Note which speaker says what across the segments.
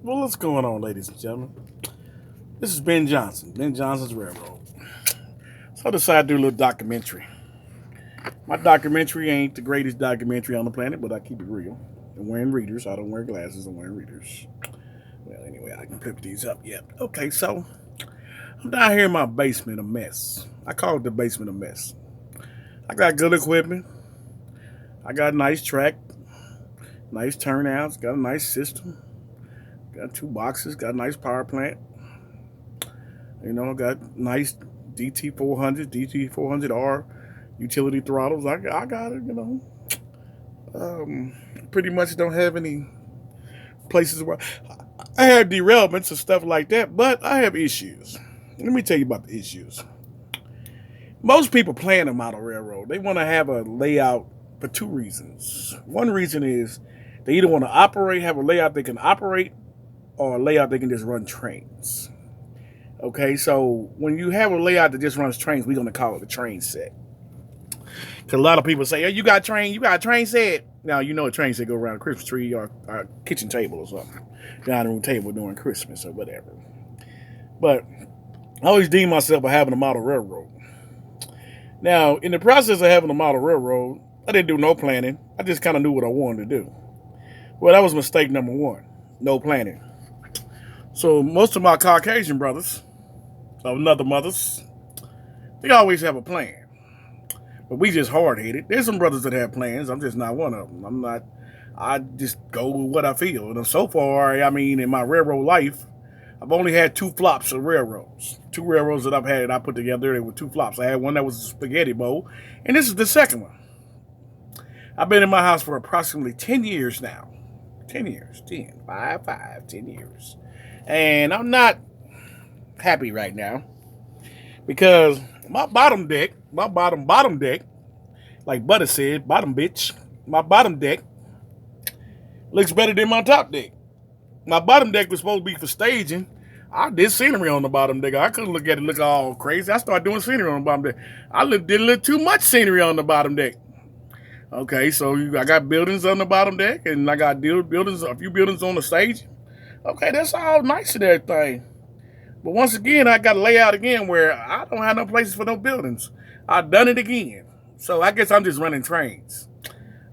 Speaker 1: Well, what's going on, ladies and gentlemen? This is Ben Johnson, Ben Johnson's Railroad. So I decided to do a little documentary. My documentary ain't the greatest documentary on the planet, but I keep it real. I'm wearing readers. I don't wear glasses. I'm wearing readers. Well, anyway, I can flip these up. Yep. Okay, so I'm down here in my basement, a mess. I call it the basement a mess. I got good equipment. I got a nice track, nice turnouts, got a nice system, got two boxes, got a nice power plant. Got nice DT400R utility throttles. I got it. Pretty much don't have any places where I have derailments and stuff like that, but I have issues. Let me tell you about the issues. Most people plan a model railroad. They want to have a layout for two reasons. One reason is they either want to have a layout they can operate, or a layout they can just run trains. Okay, so when you have a layout that just runs trains, we're going to call it a train set. Because a lot of people say, "Oh, you got a train set." Now, a train set go around a Christmas tree or a kitchen table or something. Dining room table during Christmas or whatever. But I always deem myself as having a model railroad. Now, in the process of having a model railroad, I didn't do no planning. I just kind of knew what I wanted to do. Well, that was mistake number one. No planning. So most of my Caucasian brothers of other mothers, they always have a plan. But we just hard-headed. There's some brothers that have plans. I'm just not one of them. I just go with what I feel. And so far, in my railroad life, I've only had two flops of railroads. Two railroads that I put together, they were two flops. I had one that was a spaghetti bowl, and this is the second one. I've been in my house for approximately 10 years now. 10 years. 10. 10 years. And I'm not happy right now because my bottom deck, like Butter said, bottom bitch, my bottom deck looks better than my top deck. My bottom deck was supposed to be for staging. I did scenery on the bottom deck. I couldn't look at it look all crazy. I started doing scenery on the bottom deck. I did a little too much scenery on the bottom deck. Okay, so I got buildings on the bottom deck, and I got a few buildings on the stage. Okay, that's all nice and everything. But once again, I got to lay out again where I don't have no places for no buildings. I've done it again. So I guess I'm just running trains.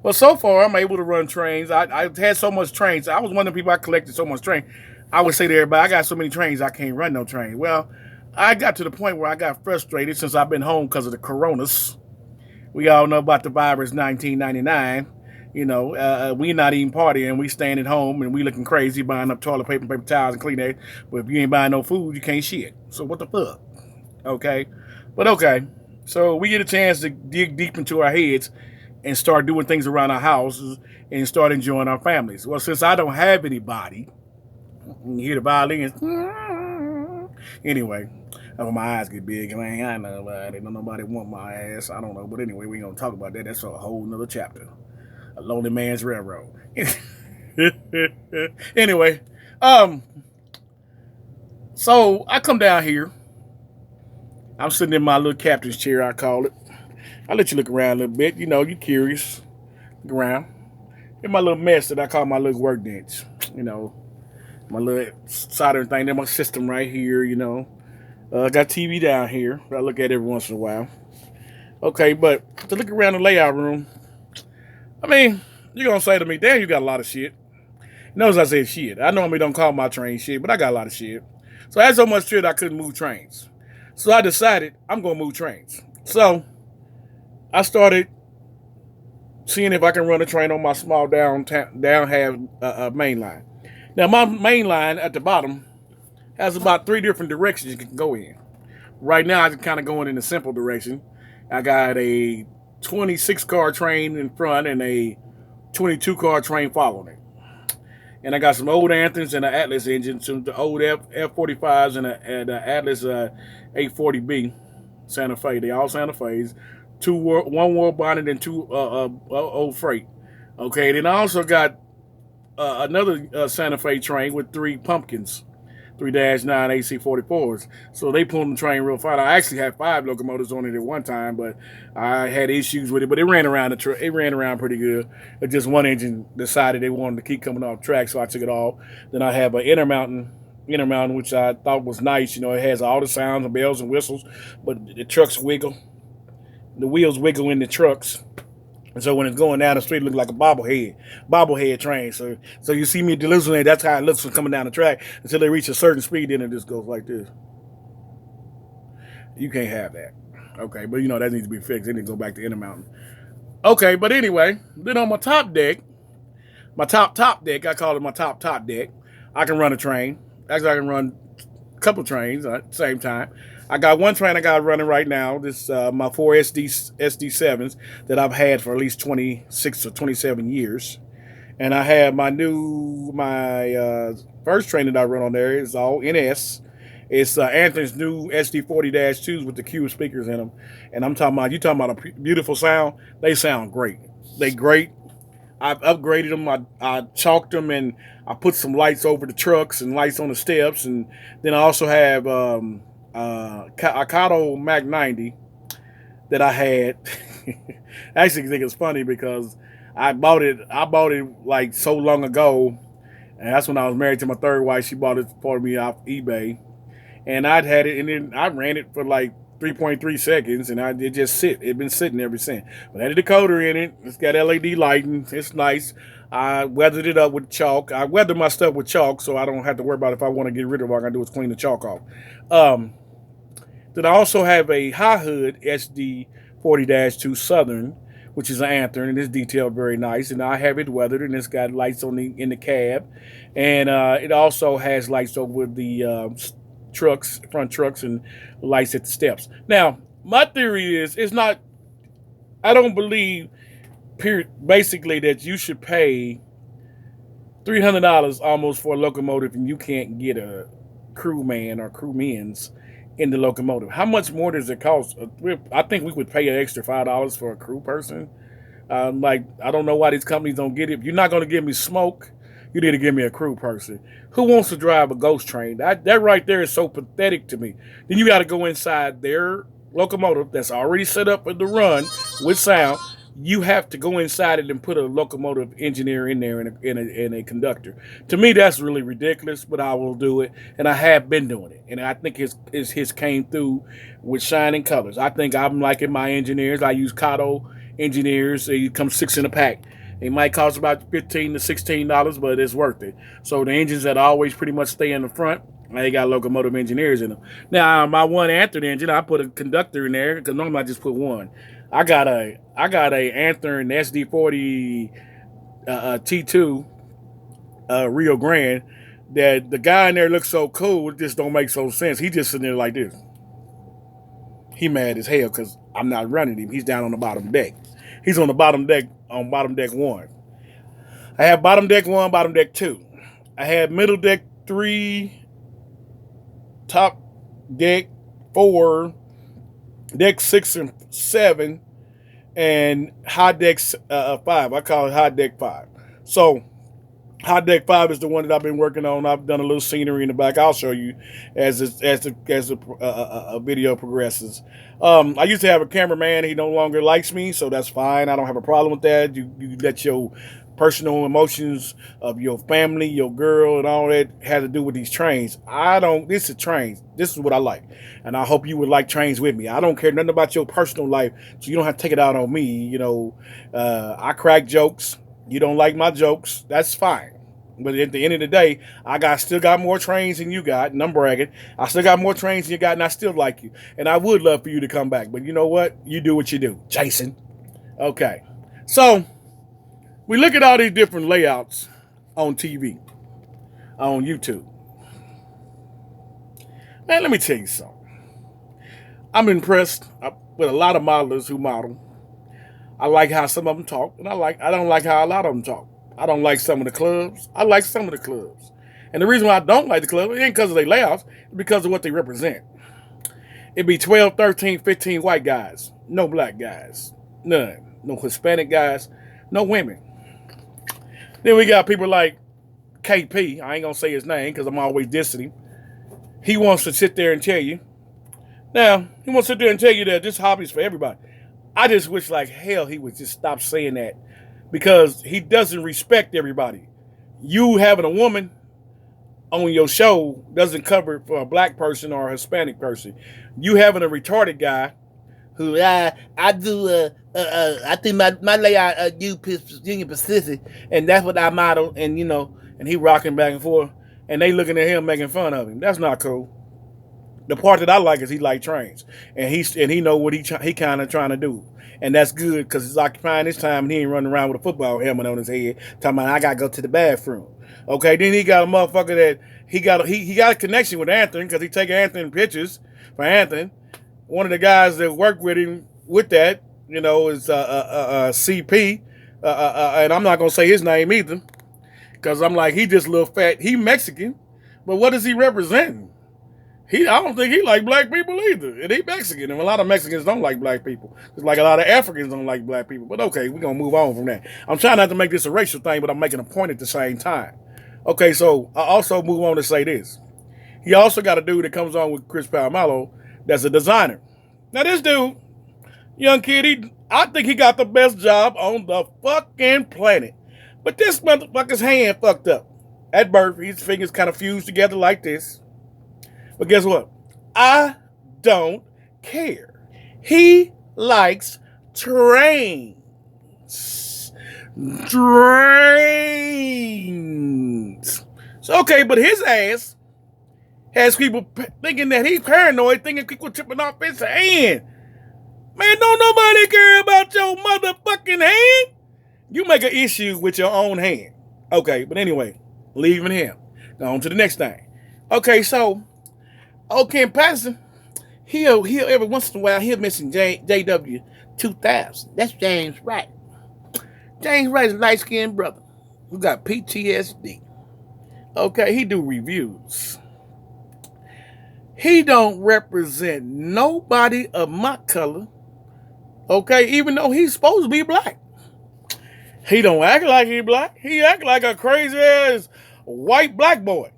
Speaker 1: Well, so far, I'm able to run trains. I've had so much trains. I was one of the people I collected so much train. I would say to everybody, I got so many trains, I can't run no train. Well, I got to the point where I got frustrated since I've been home because of the coronas. We all know about the virus 1999. We not even partying. We staying at home and we looking crazy buying up toilet paper towels and Kleenex. But if you ain't buying no food, you can't shit. So what the fuck? Okay. But okay. So we get a chance to dig deep into our heads and start doing things around our houses and start enjoying our families. Well, since I don't have anybody, you hear the violins. Anyway, my eyes get big and I ain't got nobody. Don't nobody want my ass. I don't know. But anyway, we ain't going to talk about that. That's a whole nother chapter. A lonely man's railroad. Anyway, so I come down here. I'm sitting in my little captain's chair, I call it. I let you look around a little bit. You curious. Look around. In my little mess that I call my little workbench. My little soldering thing. Then my system right here, I got TV down here. I look at it every once in a while. Okay, but to look around the layout room, you're going to say to me, damn, you got a lot of shit. Notice I said shit. I normally don't call my train shit, but I got a lot of shit. So I had so much shit I couldn't move trains. So I decided I'm going to move trains. So I started seeing if I can run a train on my small down half mainline. Now, my mainline at the bottom has about 3 different directions you can go in. Right now, I'm kind of going in the simple direction. I got a 26-car train in front and a 22-car train following it. And I got some old Anthons and an Atlas engine, some the old F45s and an Atlas 840B Santa Fe. They all Santa Fe's. One war bonnet and 2 old freight. Okay, then I also got another Santa Fe train with 3 pumpkins. 3-9 AC-44s. So they pulled the train real fine. I actually had 5 locomotives on it at one time, but I had issues with it. But it ran around it ran around pretty good. But just one engine decided they wanted to keep coming off track, so I took it off. Then I have an Intermountain, which I thought was nice. It has all the sounds and bells and whistles, but the trucks wiggle. The wheels wiggle in the trucks. And so when it's going down the street, it looks like a bobblehead train. So you see me hallucinate. That's how it looks when coming down the track until they reach a certain speed. Then it just goes like this. You can't have that. Okay, but that needs to be fixed. They need to go back to Intermountain. Okay, but anyway, then on my top deck, I call it my top deck. I can run a train. Actually, I can run a couple trains at the same time. I got one train I got running right now. This my 4 SD7s that I've had for at least 26 or 27 years. And I have my first train that I run on there is all NS. It's Anthony's new SD40-2s with the Q speakers in them. And you talking about a beautiful sound? They sound great. They great. I've upgraded them. I chalked them and I put some lights over the trucks and lights on the steps. And then I also have a Kato Mac 90 that I had. I actually think it's funny because I bought it like so long ago, and that's when I was married to my third wife. She bought it for me off eBay, and I'd had it, and then I ran it for like 3.3 seconds, and it just it's been sitting ever since. But I had a decoder in it. It's got LED lighting. It's nice. I weathered it up with chalk. I weathered my stuff with chalk, so I don't have to worry about if I want to get rid of it. All I gotta do is clean the chalk off. Then I also have a high hood SD40-2 Southern, which is an Anthem, and it's detailed very nice. And I have it weathered, and it's got lights in the cab, and it also has lights over the front trucks, and lights at the steps. Now, my theory is I don't believe basically that you should pay $300 almost for a locomotive and you can't get a crewman or crewmen's in the locomotive. How much more does it cost? I think we would pay an extra $5 for a crew person. I don't know why these companies don't get it. If you're not going to give me smoke, you need to give me a crew person. Who wants to drive a ghost train? That right there is so pathetic to me. Then you got to go inside their locomotive that's already set up for the run with sound. You have to go inside it and put a locomotive engineer in there and a conductor. To me, that's really ridiculous, but I will do it, and I have been doing it. And I think his came through with shining colors. I think I'm liking my engineers. I use Kato engineers. They come 6 in a pack. They might cost about $15 to $16, but it's worth it. So the engines that always pretty much stay in the front, they got locomotive engineers in them. Now, my one Anthem engine, I put a conductor in there because normally I just put one. I got a Anthem SD40 T2 Rio Grande that the guy in there looks so cool, it just don't make so sense. He just sitting there like this. He mad as hell because I'm not running him. He's down on the bottom deck. He's on the bottom deck, on bottom deck 1. I have bottom deck 1, bottom deck 2. I have middle deck 3, top deck 4, deck 6 and 7, and high deck 5. I call it high deck 5. So high deck 5 is the one that I've been working on. I've done a little scenery in the back. I'll show you as the video progresses. I used to have a cameraman. He no longer likes me, so that's fine. I don't have a problem with that. You let your personal emotions of your family, your girl, and all that had to do with these trains. This is trains. This is what I like. And I hope you would like trains with me. I don't care nothing about your personal life, so you don't have to take it out on me. I crack jokes. You don't like my jokes. That's fine. But at the end of the day, I still got more trains than you got, and I'm bragging. I still got more trains than you got, and I still like you. And I would love for you to come back. But you know what? You do what you do, Jason. Okay. So we look at all these different layouts on TV, on YouTube. Man, let me tell you something. I'm impressed with a lot of modelers who model. I like how some of them talk, and I don't like how a lot of them talk. I don't like some of the clubs. I like some of the clubs. And the reason why I don't like the club ain't because of their layouts, it's because of what they represent. It'd be 12, 13, 15 white guys. No black guys. None. No Hispanic guys. No women. Then we got people like KP. I ain't going to say his name because I'm always dissing him. he wants to sit there and tell you. Now, he wants to sit there and tell you that this hobby is for everybody. I just wish like hell he would just stop saying that because he doesn't respect everybody. You having a woman on your show doesn't cover it for a black person or a Hispanic person. You having a retarded guy who I do I think my layout Union Pacific, and that's what I model, and and he rocking back and forth, and they looking at him making fun of him. That's not cool. The part that I like is he like trains, and he know what he kind of trying to do, and that's good because he's occupying his time and he ain't running around with a football helmet on his head talking about I gotta go to the bathroom. Okay, then he got a motherfucker that he got a connection with Anthony because he take Anthony pictures for Anthony. One of the guys that worked with him with that, is CP, and I'm not gonna say his name either because I'm like he just a little fat. He Mexican, but what is he representing? I don't think he like black people either. And he Mexican. And a lot of Mexicans don't like black people. Just like a lot of Africans don't like black people. But okay, we're going to move on from that. I'm trying not to make this a racial thing, but I'm making a point at the same time. Okay, so I also move on to say this. He also got a dude that comes on with Chris Palmalo that's a designer. Now this dude, young kid, I think he got the best job on the fucking planet. But this motherfucker's hand fucked up. At birth, his fingers kind of fused together like this. But guess what? I don't care. He likes trains. So, okay, but his ass has people thinking that he's paranoid, thinking people tripping off his hand. Man, don't nobody care about your motherfucking hand. You make an issue with your own hand. Okay, but anyway, leaving him. On to the next thing. Okay, so Ken Patterson, he'll every once in a while he'll mention JW 2000. That's James Wright. James Wright is a light-skinned brother who got PTSD. Okay, he do reviews. He don't represent nobody of my color. Okay, even though he's supposed to be black. He don't act like he black. He act like a crazy ass white black boy.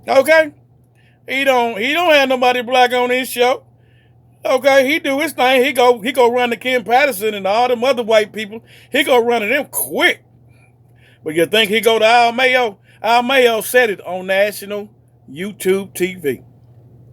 Speaker 1: Okay? He don't have nobody black on his show. Okay, he do his thing. He go run to Ken Patterson and all them other white people. He go run to them quick. But you think he go to Al Mayo? Al Mayo said it on national YouTube TV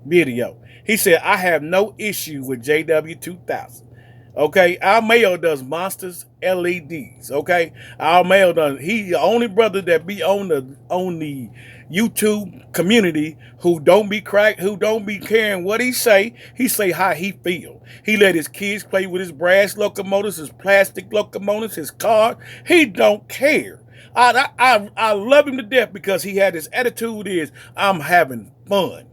Speaker 1: video. He said, I have no issue with JW 2000. Okay, Al Mayo does Monsters LEDs. Okay, Al Mayo does. He the only brother that be on the YouTube community who don't be caring what he say. He say how he feel. He let his kids play with his brass locomotives, his plastic locomotives, his car. He don't care. I love him to death because he had his attitude is I'm having fun.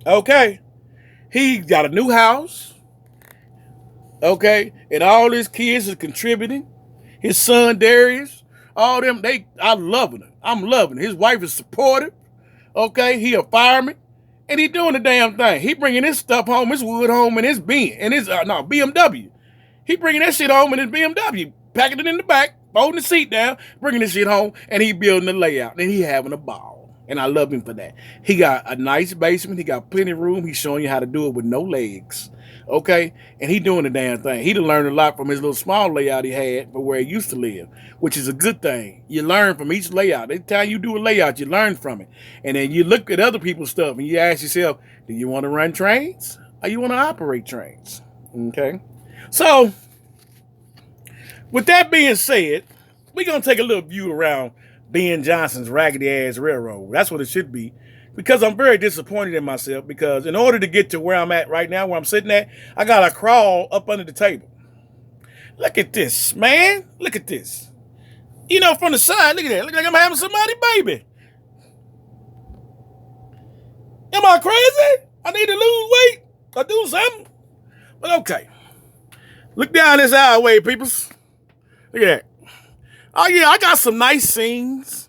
Speaker 1: Okay, he got a new house. Okay, and all his kids are contributing. His son Darius, all them, I'm loving it. I'm loving it. His wife is supportive. Okay, he a fireman, and he doing the damn thing. He bringing his stuff home, his wood home, and his BMW. He bringing that shit home in his BMW, packing it in the back, folding the seat down, bringing the shit home, and he building the layout, and he having a ball. And I love him for that. He got a nice basement. He got plenty of room. He's showing you how to do it with no legs. Okay? And he doing the damn thing. He done learned a lot from his little small layout he had for where he used to live, which is a good thing. You learn from each layout. Every time you do a layout, you learn from it. And then you look at other people's stuff and you ask yourself, do you want to run trains or you want to operate trains? Okay? So, with that being said, we're going to take a little view around Ben Johnson's raggedy ass railroad. That's what it should be. Because I'm very disappointed in myself because in order to get to where I'm at right now, where I'm sitting at, I got to crawl up under the table. Look at this, man. Look at this. From the side, look at that. Look like I'm having somebody's baby. Am I crazy? I need to lose weight or do something. But okay. Look down this alleyway, peoples. Look at that. Oh, yeah, I got some nice scenes.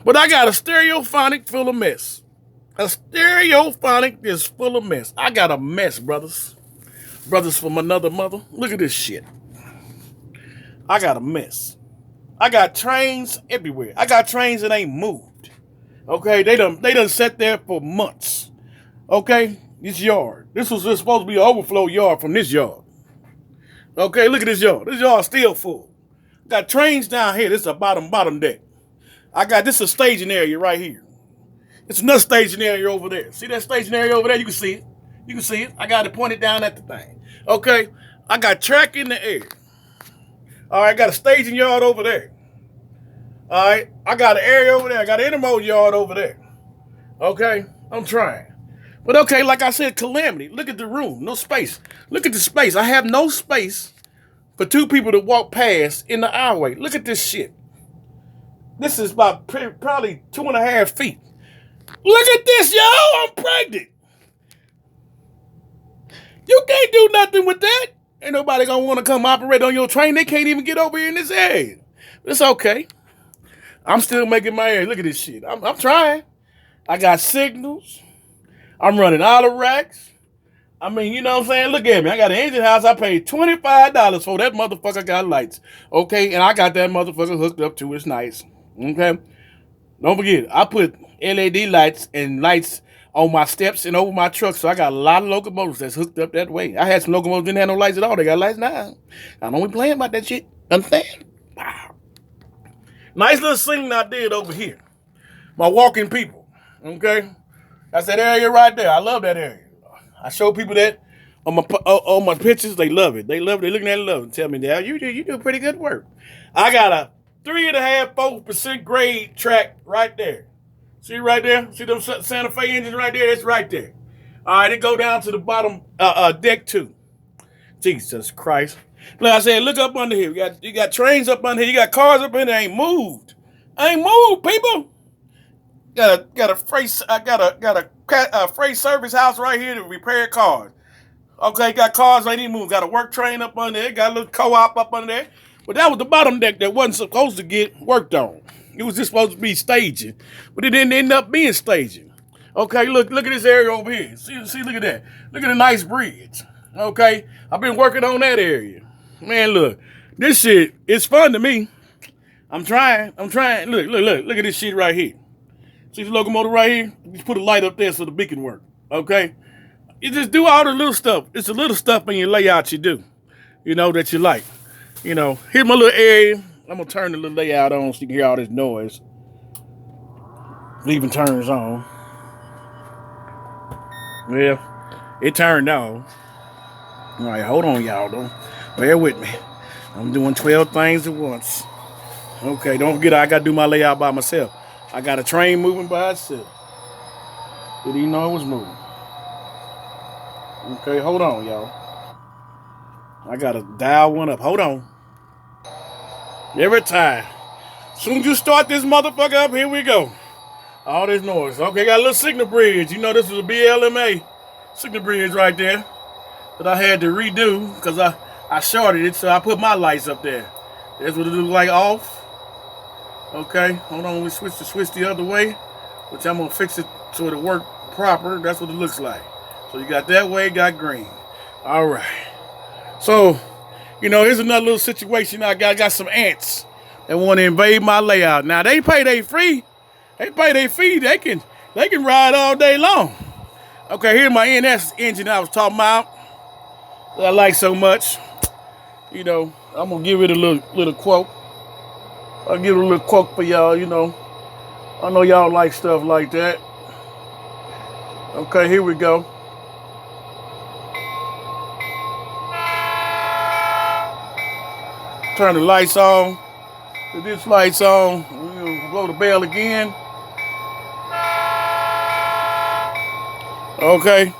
Speaker 1: But I got a stereophonic full of mess. A stereophonic is full of mess. I got a mess, brothers. Brothers from another mother. Look at this shit. I got a mess. I got trains everywhere. I got trains that ain't moved. Okay, they done sat there for months. Okay, this yard. This was just supposed to be an overflow yard from this yard. Okay, look at this yard. This yard still full. Got trains down here. This is a bottom deck. I got this is a staging area right here. It's another staging area over there. See that staging area over there? You can see it. You can see it. I got it pointed down at the thing. Okay, I got track in the air. All right, I got a staging yard over there. All right, I got an area over there. I got an intermodal yard over there. Okay, I'm trying. But okay, like I said, calamity. Look at the room, no space. Look at the space. I have no space for two people to walk past in the aisleway. Look at this shit. This is about probably 2.5 feet. Look at this, yo. I'm pregnant. You can't do nothing with that. Ain't nobody gonna want to come operate on your train. They can't even get over here in this area. It's okay. I'm still making my area. Look at this shit. I'm trying. I got signals. I'm running out of racks. I mean, you know what I'm saying? Look at me. I got an engine house. I paid $25 for that motherfucker got lights. Okay, and I got that motherfucker hooked up to its nice. Okay? Don't forget, I put LED lights and lights on my steps and over my truck, so I got a lot of locomotives that's hooked up that way. I had some locomotives that didn't have no lights at all. They got lights now. I don't be playing about that shit. Understand? Wow. Nice little scene I did over here. My walking people. Okay? That's that area right there. I love that area. I show people that on my pictures. They love it. They love it. They looking at it, love it. Tell me, Dad, you do pretty good work. I got a 3.5-4% grade track right there. See right there? See them Santa Fe engines right there? It's right there. All right, it go down to the bottom deck too. Jesus Christ. Like I said, look up under here. You got trains up under here. You got cars up in there. Ain't moved. Ain't moved, people. Got a freight service house right here to repair cars. Okay, got cars ain't even moved. Got a work train up under there. Got a little co-op up under there. But that was the bottom deck that wasn't supposed to get worked on. It was just supposed to be staging, but it didn't end up being staging. Okay, look at this area over here. See, look at that. Look at the nice bridge. Okay, I've been working on that area. Man, look, this shit, it's fun to me. I'm trying. Look at this shit right here. See the locomotive right here? Just put a light up there so the beacon work. Okay? You just do all the little stuff. It's the little stuff in your layout you do. You know, that you like. You know, here's my little area. I'm going to turn the little layout on so you can hear all this noise. Leaving turns on. Well, it turned on. All right, hold on, y'all. Don't bear with me. I'm doing 12 things at once. Okay, don't forget I got to do my layout by myself. I got a train moving by itself. Didn't even know it was moving. Okay, hold on, y'all. I got to dial one up. Hold on. Every time. As soon as you start this motherfucker up, here we go. All this noise. Okay, got a little signal bridge. You know this was a BLMA signal bridge right there that I had to redo because I shorted it, so I put my lights up there. That's what it looks like off. Okay, hold on, we switch the other way, which I'm gonna fix it so it'll work proper. That's what it looks like. So you got that way, got green. All right. So, you know, here's another little situation. I got some ants that want to invade my layout. Now they pay their fee. They can ride all day long. Okay, here's my NS engine I was talking about that I like so much. You know, I'm gonna give it a little quote. I'll give it a little quote for y'all, you know. I know y'all like stuff like that. Okay, here we go. Turn the lights on. With this lights on, we'll blow the bell again. Okay.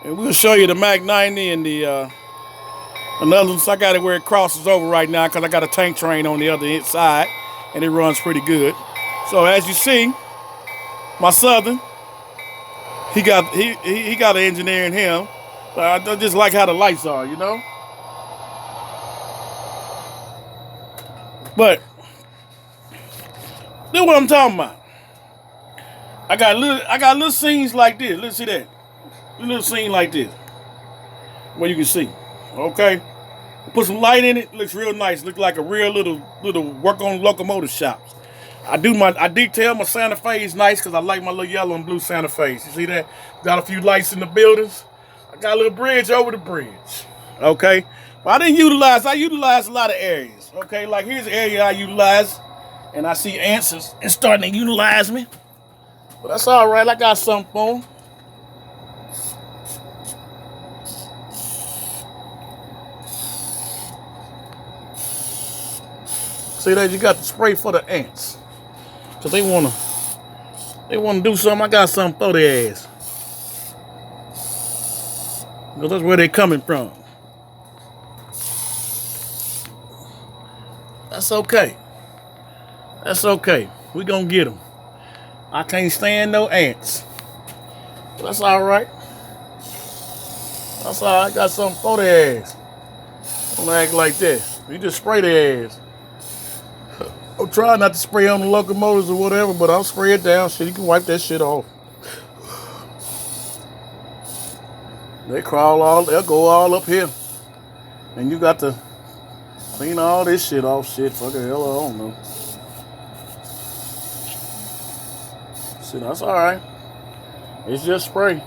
Speaker 1: And we'll show you the Mac 90 and the another one. So I got it where it crosses over right now because I got a tank train on the other side and it runs pretty good. So as you see, my Southern, he got an engineer in him. I just like how the lights are, you know. But this is what I'm talking about. I got little scenes like this. Let's see that. A little scene like this. Where you can see. Okay. Put some light in it. Looks real nice. Looks like a real little work on locomotive shops. I detail my Santa Fe's nice because I like my little yellow and blue Santa Fe's. You see that? Got a few lights in the buildings. I got a little bridge over the bridge. Okay? But I utilize a lot of areas. Okay, like here's the area I utilize. And I see ants is starting to utilize me. But that's all right. I got something for them. See that? You got the spray for the ants. Because they want to do something. I got something for their ass. Because that's where they coming from. That's okay. That's okay. We gonna get them. I can't stand no ants. But that's all right. That's all right. I got something for their ass. Don't act like that. You just spray their ass. I'm trying not to spray on the locomotives or whatever, but I'll spray it down. Shit, you can wipe that shit off. They'll go all up here. And you got to clean all this shit off. Shit, fuck the hell, I don't know. Shit, that's alright. It's just spray.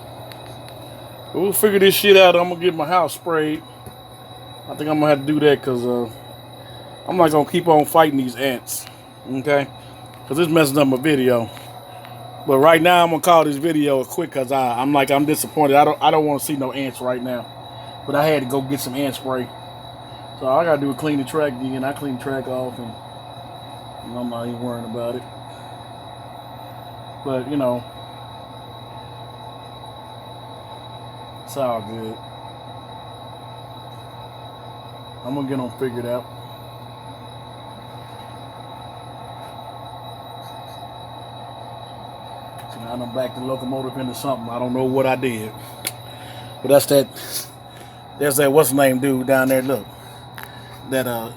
Speaker 1: We'll figure this shit out. I'm gonna get my house sprayed. I think I'm gonna have to do that because I'm not gonna keep on fighting these ants. Okay? Because it's messing up my video. But right now I'm gonna call this video quick because I'm disappointed. I don't want to see no ants right now. But I had to go get some ant spray. So all I gotta do is clean the track again. I clean the track off and I'm not even worrying about it. But you know, it's all good. I'm gonna get them figured out. So now I'm back the locomotive into something. I don't know what I did. But there's that what's the name dude down there, look. That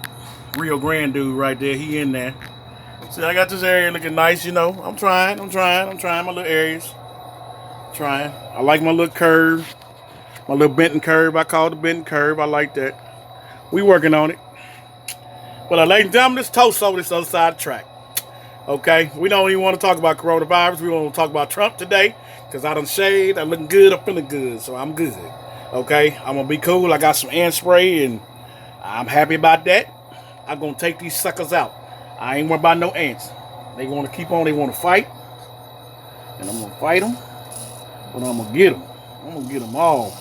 Speaker 1: Rio Grande dude right there, he in there. See, I got this area looking nice, you know. I'm trying my little areas. Trying. I like my little curve. My little bent and curve. I call it the bent and curve. I like that. We working on it. But ladies and gentlemen, this toast over this other side of the track. Okay? We don't even want to talk about coronavirus. We want to talk about Trump today. Because I done shaved. I'm looking good. I'm feeling good. So I'm good. Okay? I'm going to be cool. I got some ant spray and I'm happy about that. I'm going to take these suckers out. I ain't worried about no ants. They want to keep on. They want to fight. And I'm going to fight them. But I'm going to get them. I'm going to get them all.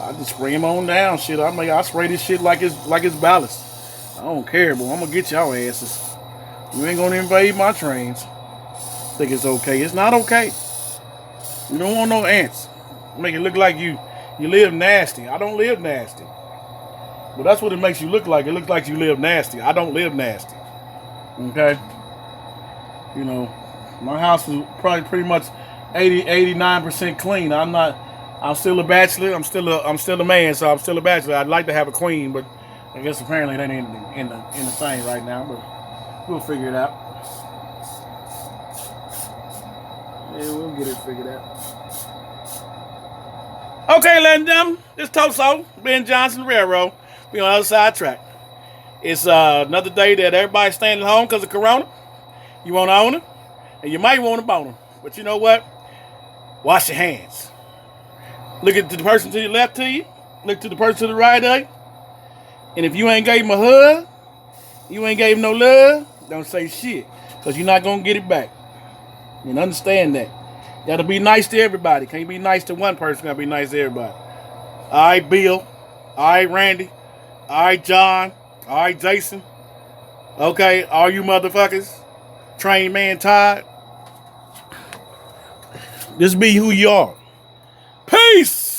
Speaker 1: I just spray them on down. Shit, I spray this shit like it's ballast. I don't care, but I'm going to get y'all asses. You ain't going to invade my trains. Think it's okay. It's not okay. You don't want no ants. Make it look like you live nasty. I don't live nasty. But that's what it makes you look like. It looks like you live nasty. I don't live nasty. Okay? You know, my house is probably pretty much 89% clean. I'm still a bachelor. I'm still a man, so I'm still a bachelor. I'd like to have a queen, but I guess apparently that ain't in the thing right now, but we'll figure it out. Yeah, we'll get it figured out. Okay, ladies and gentlemen, this Toso, Ben Johnson Railroad. We on the other side track. It's another day that everybody's staying at home because of Corona. You want to own it, and you might want to bone them. But you know what? Wash your hands. Look at the person to your left to you. Look to the person to the right of you. And if you ain't gave him a hug, you ain't gave him no love, don't say shit. Because you're not going to get it back. And understand that. Got to be nice to everybody. Can't be nice to one person. Got to be nice to everybody. All right, Bill. All right, Randy. All right, John. All right, Jason. Okay, all you motherfuckers. Train man Todd. Just be who you are. Peace.